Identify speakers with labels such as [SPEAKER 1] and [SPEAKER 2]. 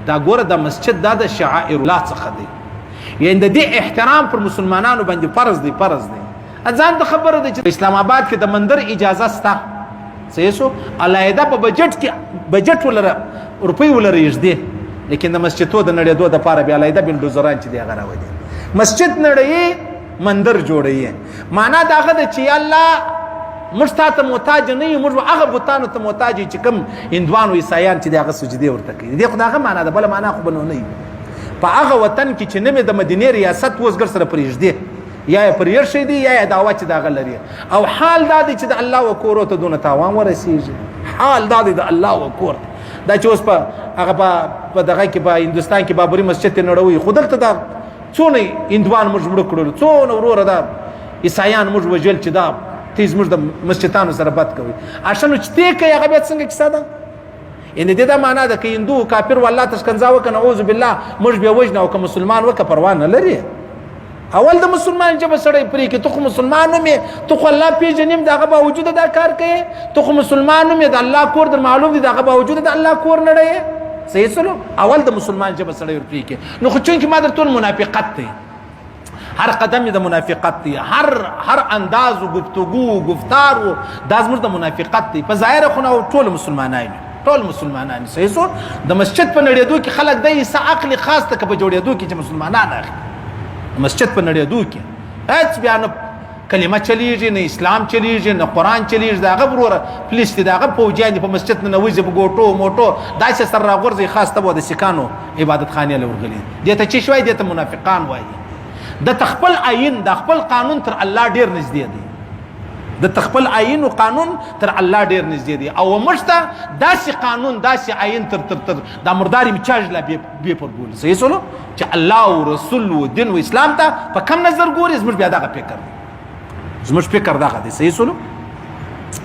[SPEAKER 1] دا ګوره د مسجد دا د شعائر الله څخه دی، یعنی د دې احترام پر مسلمانانو باندې فرض دی. ځان ته خبره ده چې اسلام آباد کې د مندر اجازه سته، صحیح شو، علاحده په بجټ ولره روپۍ ولره یږدي، لیکن د مسجدو د نړېدو دپاره بیا علاحده بلډوزران چې دی هغه راولي، مسجد نړوي مندر جوړوي. معنا د هغه ده چې یا الله موږ تا ته محتاج نه یو، موږ هغه بوتانو ته محتاج یو چې کوم هندوان و عیسایان چې د هغه سجدې ورته کوي. دې خو د هغه معنا ده، بله معنا خو به نو نه وي. په هغه وطن کې چې نه مې د مدینې ریاست اوسګر سره پرېږدي، یا یې پرېښی دی یا یې دعوه چې د هغه لري، او حال دا دی چې د الله و کورو ته دونه تاوان ورسېږي. حال دا دی د الله و کور دا چې اوس په هغه په دغه کې په هندوستان کې بابري مسجد ته نړوي، خو دلته دا څونه هندوان موږ مړه کړل، څونه وروره دا عیسایان موږ وژل چې دا تیز موږ د مسجدانو سره بد کوي. اشنو چې دې کوي هغه بیا څنګه کیسه ده؟ یعنې دې دا معنا ده که هندو کافر والله ته شکنځا وکړه نعوذ بالله موږ بیا وژنه، او که مسلمان وکړه پروا نه لري. اول د مسلمان ژبه سړی پرې کې، ته خو مسلمان ومې، ته خو الله پېژنې، د هغه باوجود دا کار کوې، ته خو مسلمان ومې، د الله کور در معلوم دی، د هغه باوجود د الله کور نړوې. صحیح سلو، اول د مسلمان ژبه سړی ور پرې کې. نو خو چونکې ما درته ویل منافقت دی، هر قدم د منافقت دی، هر انداز و گفتگو و گفتار و دا زموږ د منافقت دی. په ظاهره خو نه ټول مسلمانان صحیح سو. د مسجد په نړېدو کې خلک دی څه عقل خاص ته که په جوړېدو کې چې مسلمانان اخلي. مسجد په نړېدو کې هېڅ بیا نه کلمه چلیږي، نه اسلام چلیږي، نه قرآن چلیږي. د هغه وروره پولیس دي، د هغه پوجیان دي په مسجد ننوځي په ګوټو موټو داسې سر راغورځي، خاص ته به د سیکانو عبادتخانې له ورغلي. دې ته چې شوی دې ته منافقان وایي. د تخپل آیین د خپل قانون تر الله ډیر نږدې دی، د تخپل آیین او قانون تر الله ډیر نږدې دی. او موږ ته داسې قانون داسې آیین تر د مرداري مچاج لا بې پر ګول. صحیح سولو چې الله او رسول او دین او اسلام ته په کم نظر ګوري، زموږ بیا دغه فکر دی، زموږ فکر دغه دی. صحیح سولو.